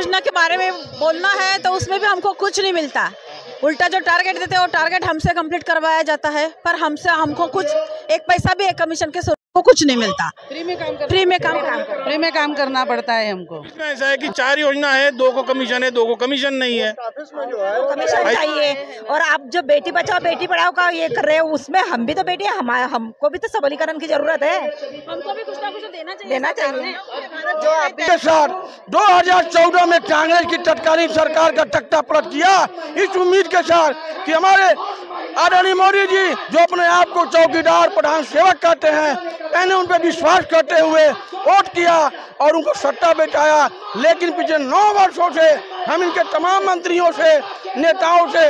योजना के बारे में बोलना है तो उसमें भी हमको कुछ नहीं मिलता। उल्टा जो टारगेट देते हैं वो टारगेट हमसे कंप्लीट करवाया जाता है, पर हमको कुछ एक पैसा भी एक कमीशन के को कुछ नहीं मिलता। फ्री में काम करना पड़ता है हमको। इसमें ऐसा है कि 4 योजना है, 2 को कमीशन है, 2 को कमीशन नहीं है। कमीशन चाहिए। और आप जो बेटी बचाओ बेटी पढ़ाओ का ये कर रहे हो, उसमें हम भी तो बेटी है, हमको भी तो सबलीकरण की जरूरत है। हमको भी कुछ ना कुछ देना चाहिए। जो पिछले साल 2014 में कांग्रेस की तत्कालीन सरकार का तख्ता पलट किया, इस उम्मीद के साथ कि हमारे आदरणीय मोदी जी जो अपने आप को चौकीदार प्रधान सेवक कहते हैं, मैंने उन पर विश्वास करते हुए वोट किया और उनको सत्ता बिठाया। लेकिन पिछले 9 वर्षों से हम इनके तमाम मंत्रियों से, नेताओं से,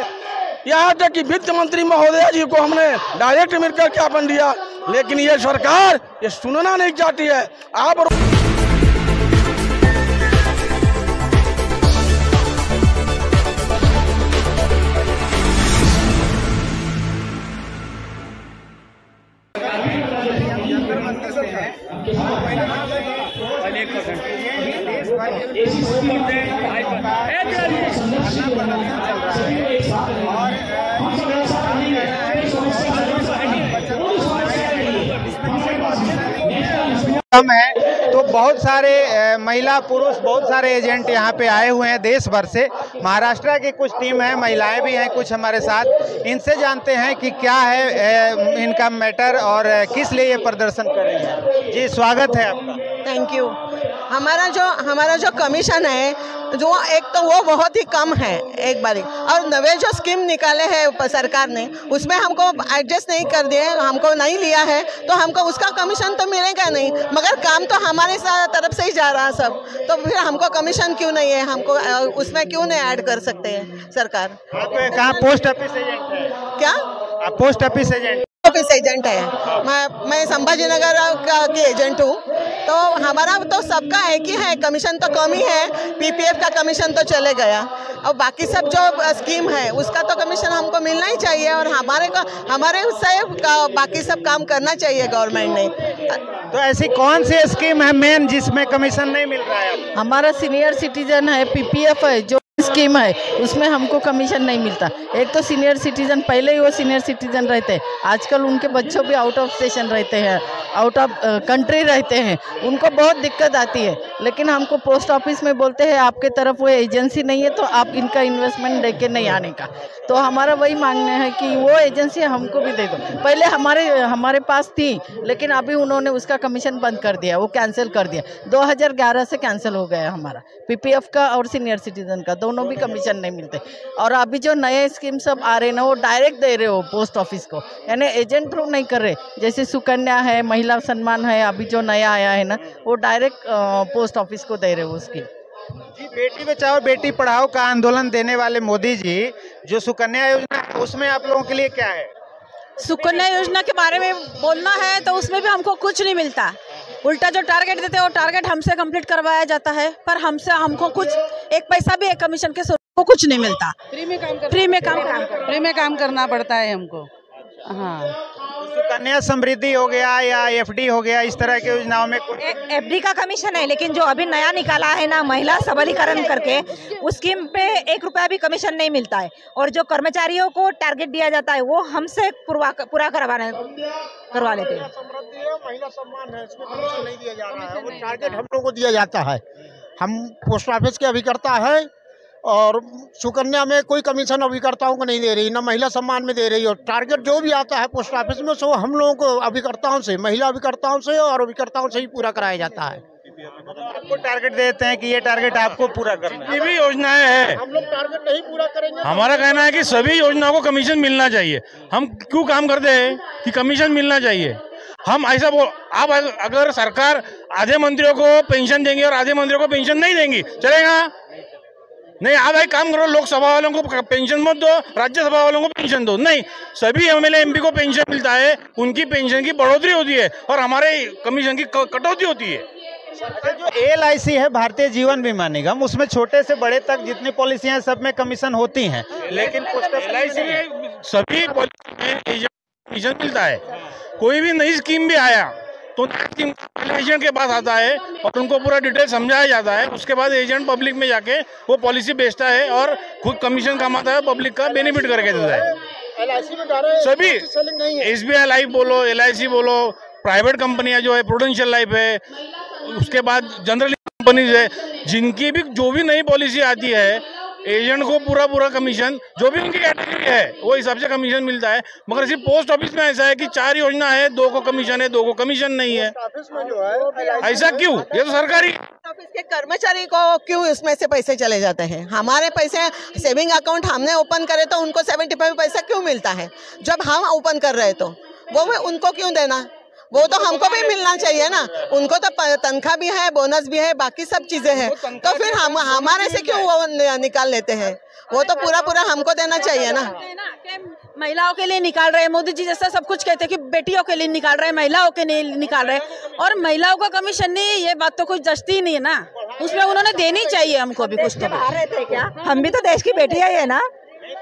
यहाँ तक कि वित्त मंत्री महोदया जी को हमने डायरेक्ट मिलकर ज्ञापन दिया, लेकिन ये सरकार ये सुनना नहीं चाहती है। आप कम है तो बहुत सारे महिला पुरुष बहुत सारे एजेंट यहाँ पे आए हुए हैं देश भर से। महाराष्ट्र की कुछ टीम है, महिलाएं भी हैं कुछ हमारे साथ। इनसे जानते हैं कि क्या है इनका मैटर और किस लिए ये प्रदर्शन कर रही है। जी स्वागत है आपका। Thank you. हमारा जो कमीशन है जो एक तो वो बहुत ही कम है एक बारी, और नवे जो स्कीम निकाले हैं सरकार ने उसमें हमको एडजस्ट नहीं कर दिए, हमको नहीं लिया है तो हमको उसका कमीशन तो मिलेगा नहीं, मगर काम तो हमारे तरफ से ही जा रहा है सब, तो फिर हमको कमीशन क्यों नहीं है, हमको उसमें क्यों नहीं ऐड कर सकते हैं सरकार। कहाँ पोस्ट ऑफिस एजेंट है क्या? पोस्ट ऑफिस एजेंट है। मैं संभाजी नगर की एजेंट हूँ। तो हमारा तो सबका एक ही है, कमीशन तो कम ही है, पीपीएफ का कमीशन तो चले गया और बाकी सब जो स्कीम है उसका तो कमीशन हमको मिलना ही चाहिए और हमारे उससे बाकी सब काम करना चाहिए गवर्नमेंट ने। तो ऐसी कौन सी स्कीम है मेन जिसमें कमीशन नहीं मिल रहा है? हमारा सीनियर सिटीजन है, पीपीएफ है जो स्कीम है उसमें हमको कमीशन नहीं मिलता। एक तो सीनियर सिटीजन, पहले ही वो सीनियर सिटीजन रहते, आजकल उनके बच्चों भी आउट ऑफ स्टेशन रहते हैं, आउट ऑफ कंट्री रहते हैं, उनको बहुत दिक्कत आती है। लेकिन हमको पोस्ट ऑफिस में बोलते हैं आपके तरफ वो एजेंसी नहीं है तो आप इनका इन्वेस्टमेंट लेके नहीं आने का। तो हमारा वही मांगना है कि वो एजेंसी हमको भी दे दो। पहले हमारे पास थी लेकिन अभी उन्होंने उसका कमीशन बंद कर दिया, वो कैंसिल कर दिया। 2011 से कैंसिल हो गया हमारा पीपीएफ का और सीनियर सिटीजन का, दोनों भी कमीशन नहीं मिलते। और अभी जो नए स्कीम सब आ रहे हैं ना वो डायरेक्ट दे रहे हो पोस्ट ऑफिस को, यानी एजेंट थ्रू नहीं कर रहे। जैसे सुकन्या है, महिला सम्मान है, अभी जो नया आया है ना वो डायरेक्ट पोस्ट ऑफिस को दे रहे हो उसकी। जी बेटी बचाओ बेटी पढ़ाओ का आंदोलन देने वाले मोदी जी जो सुकन्या योजना है उसमें आप लोगों के लिए क्या है? सुकन्या योजना के बारे में बोलना है तो उसमें भी हमको कुछ नहीं मिलता। उल्टा जो टारगेट देते हैं वो टारगेट हमसे कंप्लीट करवाया जाता है, पर हमको कुछ एक पैसा भी एक कमीशन के को कुछ नहीं मिलता। फ्री में काम करना पड़ता है हमको। हाँ, सुकन्या समृद्धि हो गया या एफडी हो गया, इस तरह की योजनाओं में एफडी का कमीशन है, लेकिन जो अभी नया निकाला है ना महिला सबलीकरण करके उस स्कीम पे 1 रुपया भी कमीशन नहीं मिलता है। और जो कर्मचारियों को टारगेट दिया जाता है वो हमसे पूरा करवा लेते हैं। महिला सम्मान है, इसमें कमीशन नहीं दिया जा रहा है, वो टारगेट हम लोग को दिया जाता है। हम पोस्ट ऑफिस के अभिकर्ता है और सुकन्या में कोई कमीशन अभिकर्ताओं को नहीं दे रही, ना महिला सम्मान में दे रही। और टारगेट जो भी आता है पोस्ट ऑफिस में सो हम लोगों को अभिकर्ताओं से, महिला अभिकर्ताओं से और अभिकर्ताओं से ही पूरा कराया जाता है। आपको टारगेट देते हैं कि ये टारगेट आपको पूरा करना है। ये भी योजनाएं हैं, हम लोग टारगेट नहीं पूरा करेंगे। हमारा कहना है कि सभी योजनाओं को कमीशन मिलना चाहिए। हम क्यों काम करते हैं कि कमीशन मिलना चाहिए। हम ऐसा आप अगर सरकार आधे मंत्रियों को पेंशन देंगे और आधे मंत्रियों को पेंशन नहीं देंगी चलेगा नहीं। आप भाई काम करो, लोकसभा वालों को पेंशन मत दो, राज्यसभा वालों को पेंशन दो। नहीं, सभी एमएलए एमपी को पेंशन मिलता है, उनकी पेंशन की बढ़ोतरी होती है और हमारे कमीशन की कटौती होती है। जो एलआईसी है भारतीय जीवन बीमा निगम, उसमें छोटे से बड़े तक जितनी पॉलिसियां सब में कमीशन होती हैं, लेकिन एलआईसी में सभी कमीशन मिलता है। कोई भी नई स्कीम भी आया तो एजेंट के पास आता है और उनको पूरा डिटेल समझाया जाता है। उसके बाद एजेंट पब्लिक में जाके वो पॉलिसी बेचता है और खुद कमीशन कमाता है, पब्लिक का बेनिफिट करके देता है। LIC में डायरेक्ट सभी सेलिंग नहीं है। SBI लाइफ बोलो, LIC बोलो, प्राइवेट कंपनियां जो है प्रूडेंशियल लाइफ है, उसके बाद जनरल कंपनीज है, जिनकी भी जो भी नई पॉलिसी आती है एजेंट को पूरा कमीशन जो भी उनकी कैटेगरी है वो हिसाब से कमीशन मिलता है। मगर सिर्फ पोस्ट ऑफिस में ऐसा है कि 4 योजना है, 2 को कमीशन है, 2 को कमीशन नहीं है। ऑफिस में जो है ऐसा क्यों? ये तो सरकारी ऑफिस के कर्मचारी को क्यों इसमें से पैसे चले जाते हैं? हमारे पैसे सेविंग अकाउंट हमने ओपन करे तो उनको 75 पैसा क्यों मिलता है? जब हम ओपन कर रहे तो वो उनको क्यों देना? वो तो हमको भी मिलना चाहिए ना। उनको तो तनख्वाह भी है, बोनस भी है, बाकी सब चीजें हैं, तो फिर हम हमारे से क्यों वो निकाल लेते हैं? वो तो पूरा हमको देना चाहिए ना। महिलाओं के लिए निकाल रहे हैं, मोदी जी जैसा सब कुछ कहते हैं कि बेटियों के लिए निकाल रहे हैं, महिलाओं के लिए निकाल रहे हैं, और महिलाओं का कमीशन नहीं, ये बात तो कुछ जचती ही नहीं है ना। उसमें उन्होंने देनी चाहिए हमको भी कुछ। तो रहे थे क्या? हम भी तो देश की बेटियां ही है ना।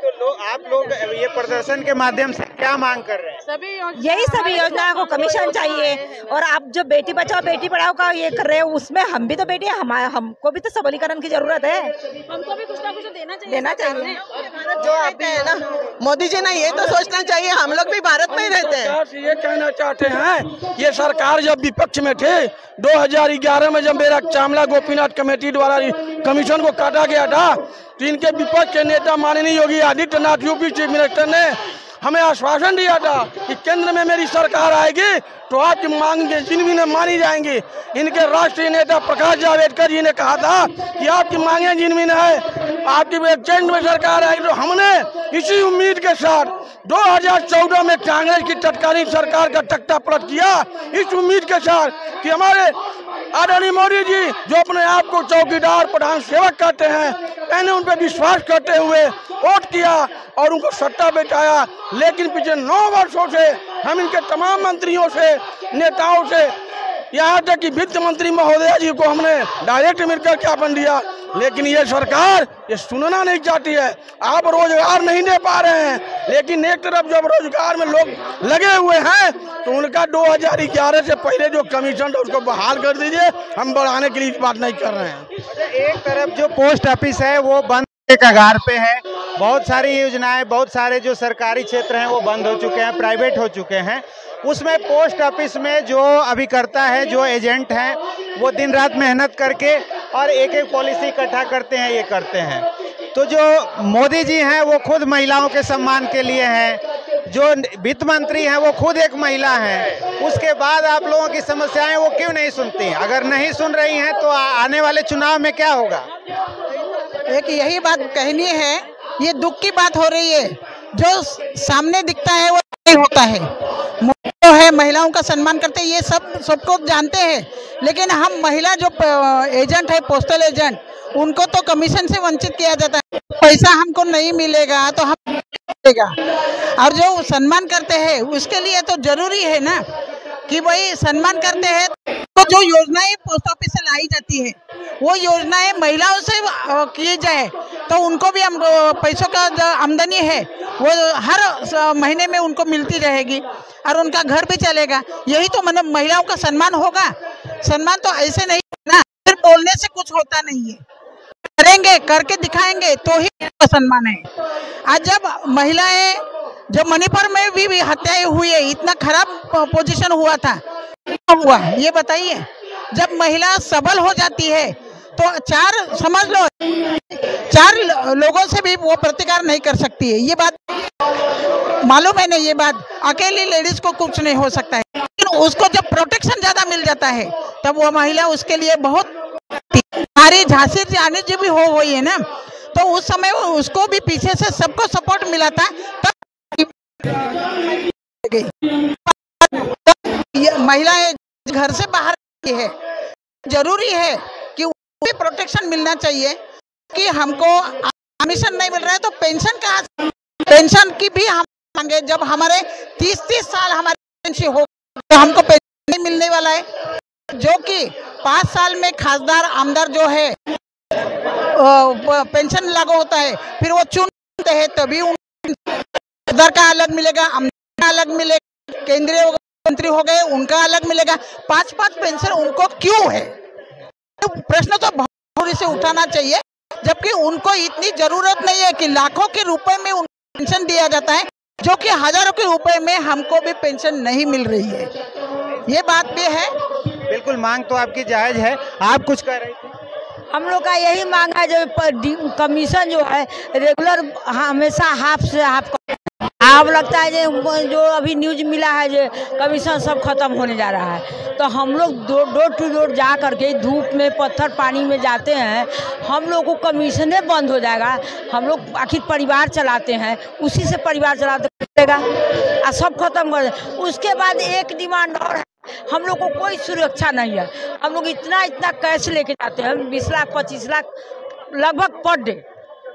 तो आप लोग ये प्रदर्शन के माध्यम से क्या मांग कर रहे हैं? यही सभी योजनाओं को कमीशन चाहिए। और आप जो बेटी बचाओ बेटी पढ़ाओ का ये कर रहे हो, उसमें हम भी तो बेटी है, हमको भी तो सबलीकरण की जरूरत है। हमको भी कुछ ना कुछ देना चाहिए। जो आते हैं ना मोदी जी ने ये तो सोचना चाहिए, हम लोग भी भारत में ही रहते हैं। ये कहना चाहते हैं, ये सरकार जब विपक्ष में थे 2011 में, जब मेरा चामला गोपीनाथ कमेटी द्वारा कमीशन को काटा गया था, तो इनके विपक्ष के नेता माननीय Yogi Adityanath UP chief minister ने हमें आश्वासन दिया था कि केंद्र में मेरी सरकार आएगी तो आपकी मांगें जिनमें मानी जाएंगी। इनके राष्ट्रीय नेता प्रकाश जावड़ेकर जी ने कहा था कि आपकी मांगें जिनमें है, आपकी केंद्र में सरकार आएगी। तो हमने इसी उम्मीद के साथ 2014 में कांग्रेस की तत्कालीन सरकार का तख्ता पलट किया, इस उम्मीद के साथ कि हमारे आदरणीय मोदी जी जो अपने आप को चौकीदार प्रधान सेवक कहते हैं, मैंने उन पर विश्वास करते हुए वोट किया और उनको सत्ता बैठाया। लेकिन पिछले 9 वर्षों से हम इनके तमाम मंत्रियों से, नेताओं से, यहाँ तक कि वित्त मंत्री महोदया जी को हमने डायरेक्ट मिलकर ज्ञापन दिया, लेकिन ये सरकार ये सुनना नहीं चाहती है। आप रोजगार नहीं दे पा रहे हैं, लेकिन एक तरफ जब रोजगार में लोग लगे हुए हैं तो उनका 2011 से पहले जो कमीशन था उसको बहाल कर दीजिए। हम बढ़ाने के लिए बात नहीं कर रहे हैं। एक तरफ जो पोस्ट ऑफिस है वो बंद के कगार पे है, बहुत सारी योजनाएं, बहुत सारे जो सरकारी क्षेत्र हैं वो बंद हो चुके हैं, प्राइवेट हो चुके हैं। उसमें पोस्ट ऑफिस में जो अभिकर्ता है, जो एजेंट हैं, वो दिन रात मेहनत करके और एक एक पॉलिसी इकट्ठा करते हैं, ये करते हैं। तो जो मोदी जी हैं वो खुद महिलाओं के सम्मान के लिए हैं, जो वित्त मंत्री हैं वो खुद एक महिला हैं। उसके बाद आप लोगों की समस्याएं वो क्यों नहीं सुनती? अगर नहीं सुन रही हैं तो आने वाले चुनाव में क्या होगा? एक यही बात कहनी है, ये दुख की बात हो रही है, जो सामने दिखता है वो नहीं होता है। जो है महिलाओं का सम्मान करते हैं, ये सबको जानते हैं, लेकिन हम महिला जो एजेंट है, पोस्टल एजेंट, उनको तो कमीशन से वंचित किया जाता है। पैसा हमको नहीं मिलेगा तो हम मिलेगा, और जो सम्मान करते हैं उसके लिए तो जरूरी है ना कि भाई सम्मान करते हैं। तो जो योजनाएं पोस्ट ऑफिस से लाई जाती है वो योजनाएं महिलाओं से की जाए तो उनको भी हम पैसों का जो आमदनी है वो हर महीने में उनको मिलती रहेगी और उनका घर भी चलेगा। यही तो मतलब महिलाओं का सम्मान होगा। सम्मान तो ऐसे नहीं ना, सिर्फ बोलने से कुछ होता नहीं है, करेंगे, करके दिखाएंगे तो ही सम्मान है। आज जब महिलाएं, जब मणिपुर में भी हत्याएं हुई है, इतना खराब पोजीशन हुआ था, क्या हुआ ये बताइए? जब महिला सबल हो जाती है तो समझ लो 4 लोगों से भी वो प्रतिकार नहीं कर सकती है। ये बात मालूम है ना, ये बात अकेली लेडीज को कुछ नहीं हो सकता है, लेकिन उसको जब प्रोटेक्शन ज्यादा मिल जाता है तब वो महिला उसके लिए बहुत सारी झांसी रानी जी भी हो गई है ना, तो उस समय उसको भी पीछे से सबको सपोर्ट मिला था, तब महिलाएं घर से बाहर है। जरूरी है कि उन्हें प्रोटेक्शन मिलना चाहिए कि हमको कमीशन नहीं मिल रहा है तो पेंशन का, पेंशन की भी हम मांगे। जब हमारे 30-30 साल हमारी पेंशन हो तो हमको पेंशन नहीं मिलने वाला है, जो कि 5 साल में खासदार आमदार जो है पेंशन लागू होता है, फिर वो चुनते हैं तभी खासदार का अलग मिलेगा, आमदार का अलग मिलेगा, केंद्रीय मंत्री हो गए उनका अलग मिलेगा, 5-5 पेंशन उनको क्यों है? प्रश्न तो बहुत से उठाना चाहिए, जबकि उनको इतनी जरूरत नहीं है कि लाखों के रुपए में उनको पेंशन दिया जाता है, जो कि हजारों के रुपए में हमको भी पेंशन नहीं मिल रही है। ये बात भी है। बिल्कुल, मांग तो आपकी जायज है। आप कुछ कह रहे थे? हम लोग का यही मांग है, जो कमीशन जो है रेगुलर हमेशा हाफ से हाफ, अब लगता है जो अभी न्यूज मिला है जो कमीशन सब खत्म होने जा रहा है, तो हम लोग डोर टू डोर जा करके धूप में पत्थर पानी में जाते हैं, हम लोग को कमीशने बंद हो जाएगा। हम लोग आखिर परिवार चलाते हैं, उसी से परिवार चलाते रहेगा और सब खत्म कर दे। उसके बाद एक डिमांड और है, हम लोग को कोई सुरक्षा नहीं है। हम लोग इतना कैश लेके जाते हैं, 20 लाख 25 लाख लगभग पर डे,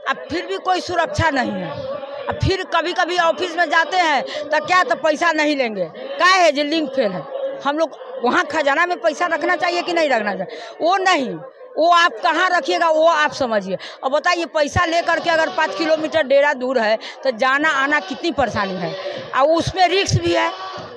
अब फिर भी कोई सुरक्षा नहीं है। अब फिर कभी कभी ऑफिस में जाते हैं तो क्या, तो पैसा नहीं लेंगे, क्या है जो लिंक फेल है। हम लोग वहाँ खजाना में पैसा रखना चाहिए कि नहीं रखना चाहिए, वो नहीं, वो आप कहाँ रखिएगा वो आप समझिए। और बताइए पैसा लेकर के अगर 5 किलोमीटर डेरा दूर है तो जाना आना कितनी परेशानी है, और उसमें रिस्क भी है।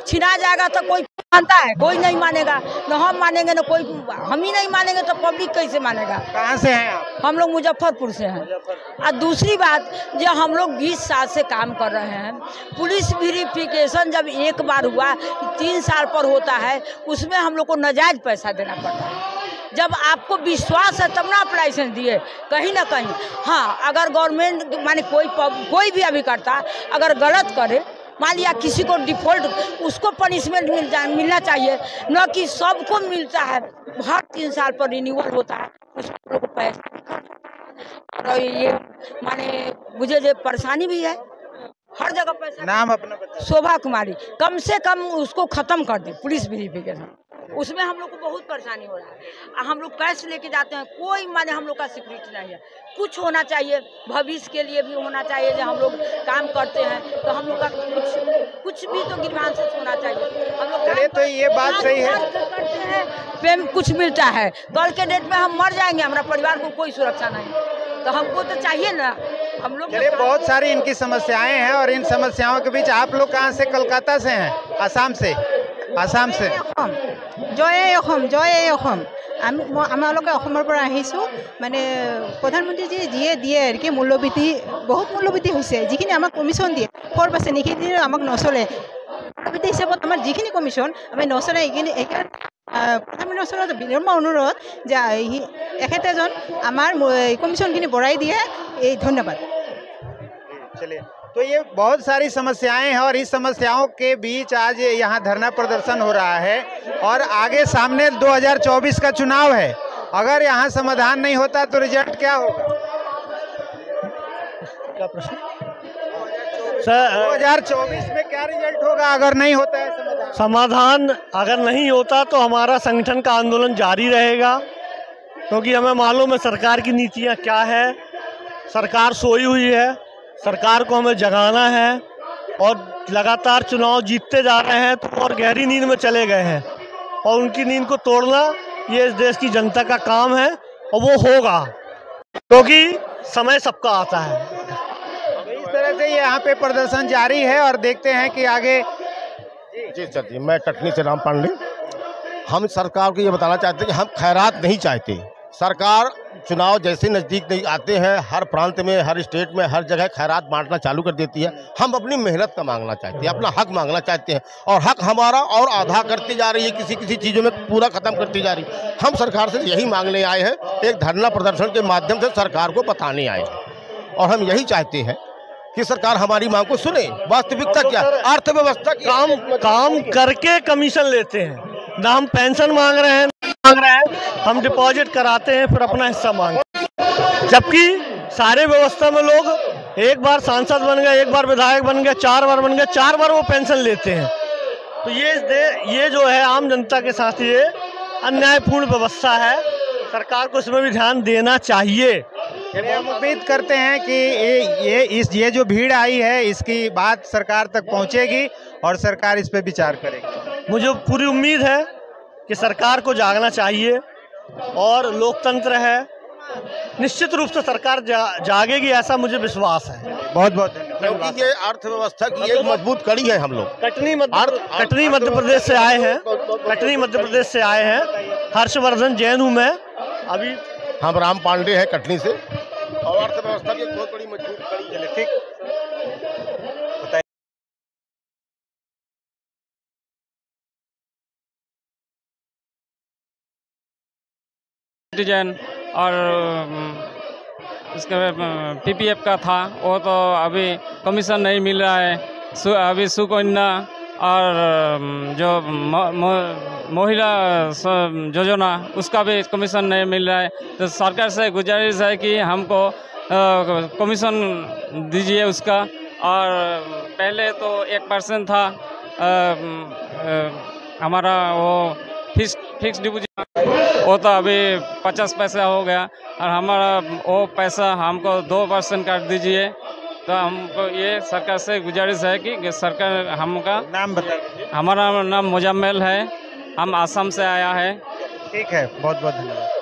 छिना जाएगा तो कोई मानता है, कोई नहीं मानेगा, न हम मानेंगे न कोई, हम ही नहीं मानेंगे तो पब्लिक कैसे मानेगा। कहाँ से हैं आप? हम लोग मुजफ्फरपुर से हैं। और दूसरी बात, जो हम लोग 20 साल से काम कर रहे हैं, पुलिस वेरिफिकेशन जब एक बार हुआ 3 साल पर होता है, उसमें हम लोग को नाजायज पैसा देना पड़ता है। जब आपको विश्वास है तब ना आप लाइसेंस दिए, कहीं ना कहीं। हाँ, अगर गवर्नमेंट माने कोई भी अभी करता, अगर गलत करे, मान लिया किसी को डिफॉल्ट, उसको पनिशमेंट मिलना चाहिए, न कि सबको मिलता है। हर 3 साल पर रिन्यूअल होता है, उसको लोग पैसा, और ये माने मुझे जो परेशानी भी है, हर जगह पैसा। नाम अपना बताइए। शोभा कुमारी। कम से कम उसको खत्म कर दे पुलिस वेरिफिकेशन, उसमें हम लोग को बहुत परेशानी हो रहा है। हम लोग कैश लेके जाते हैं, कोई माने हम लोग का सिक्योरिटी नहीं है। कुछ होना चाहिए, भविष्य के लिए भी होना चाहिए। जब हम लोग काम करते हैं तो हम लोग का कुछ भी तो ग्रीवांसेस होना चाहिए। हम लोग तो ये बात सही है, करते हैं, पेम कुछ मिलता है, कल के डेट में हम मर जाएंगे, हमारा परिवार को कोई सुरक्षा नहीं, तो हमको तो चाहिए ना। हम लोग बहुत सारी इनकी समस्याएं हैं, और इन समस्याओं के बीच आप लोग कहाँ से? कलकत्ता से हैं? आसाम से? आसाम से। जय অসম আমালোকে অসমৰ পৰা আহিছোঁ। মানে প্ৰধানমন্ত্ৰীজীয়ে যিয়ে দিয়ে আৰু কি মূল্যবৃদ্ধি, বহুত মূল্যবৃদ্ধি হৈছে। যিখিনি আমাক কমিশ্যন দিয়ে 4% এইখিনি আমাক নচলে। মূল্যবৃদ্ধি হিচাপত আমাৰ যিখিনি কমিশ্যন আমি নচলে, এইখিনি প্ৰধানমন্ত্ৰীৰ ওচৰত বিনম্ৰ অনুৰোধ যে এখেতে যেন আমাৰ কমিশ্যনখিনি বঢ়াই দিয়ে। এই ধন্যবাদ। चलिए, तो ये बहुत सारी समस्याएं हैं, और इस समस्याओं के बीच आज यहाँ धरना प्रदर्शन हो रहा है। और आगे सामने 2024 का चुनाव है, अगर यहाँ समाधान नहीं होता तो रिजल्ट क्या होगा? क्या प्रश्न? 2024 में क्या रिजल्ट होगा अगर नहीं होता है समाधान? अगर नहीं होता तो हमारा संगठन का आंदोलन जारी रहेगा, क्योंकि हमें मालूम है सरकार की नीतियाँ क्या है। सरकार सोई हुई है, सरकार को हमें जगाना है, और लगातार चुनाव जीतते जा रहे हैं तो और गहरी नींद में चले गए हैं, और उनकी नींद को तोड़ना ये इस देश की जनता का काम है, और वो होगा, क्योंकि समय सबका आता है। इस तरह से यहाँ पे प्रदर्शन जारी है, और देखते हैं कि आगे। जी सर जी, मैं कटनी से राम पांडे। हम सरकार को ये बताना चाहते हैं कि हम खैरात नहीं चाहते। सरकार चुनाव जैसे नज़दीक नहीं आते हैं, हर प्रांत में, हर स्टेट में, हर जगह खैरात बांटना चालू कर देती है। हम अपनी मेहनत का मांगना चाहते हैं, अपना हक मांगना चाहते हैं, और हक हमारा और आधा करती जा रही है, किसी किसी चीज़ों में पूरा ख़त्म करती जा रही है। हम सरकार से यही मांगने आए हैं, एक धरना प्रदर्शन के माध्यम से सरकार को बताने आए हैं, और हम यही चाहते हैं कि सरकार हमारी मांग को सुने। वास्तविकता क्या, अर्थव्यवस्था काम करके कमीशन लेते हैं, ना हम पेंशन मांग रहे हैं, हम डिपॉजिट कराते हैं, फिर अपना हिस्सा मांगते हैं। जबकि सारे व्यवस्था में लोग एक बार सांसद बन गए, एक बार विधायक बन गए, 4 बार बन गए, 4 बार वो पेंशन लेते हैं। तो ये जो है आम जनता के साथ ये अन्यायपूर्ण व्यवस्था है, सरकार को इसमें भी ध्यान देना चाहिए। हम उम्मीद करते हैं कि ये जो भीड़ आई है इसकी बात सरकार तक पहुंचेगी, और सरकार इस पर विचार करेगी। मुझे पूरी उम्मीद है कि सरकार को जागना चाहिए, और लोकतंत्र है, निश्चित रूप से सरकार जागेगी, ऐसा मुझे विश्वास है। बहुत बहुत धन्यवाद। क्योंकि ये अर्थव्यवस्था की एक मजबूत कड़ी है। हम लोग कटनी मध्य प्रदेश से आए हैं। कटनी मध्य प्रदेश से आए हैं। हर्षवर्धन जैन हूँ मैं। अभी हम राम पांडे हैं कटनी से, और अर्थव्यवस्था की बहुत बड़ी मजबूत कड़ी है। ठीक सिटीजन और इसका पीपीएफ का था, वो तो अभी कमीशन नहीं मिल रहा है। अभी सुकन्या और जो महिला योजना उसका भी कमीशन नहीं मिल रहा है। तो सरकार से गुजारिश है कि हमको कमीशन दीजिए उसका। और पहले तो 1% था हमारा वो फिक्स डिपॉजिट, वो तो अभी 50 पैसा हो गया, और हमारा वो पैसा हमको 2% काट दीजिए। तो हमको ये सरकार से गुजारिश है कि सरकार हमका नाम बताइए। हमारा नाम मुजम्मेल है, हम आसाम से आया है। ठीक है, बहुत बहुत धन्यवाद।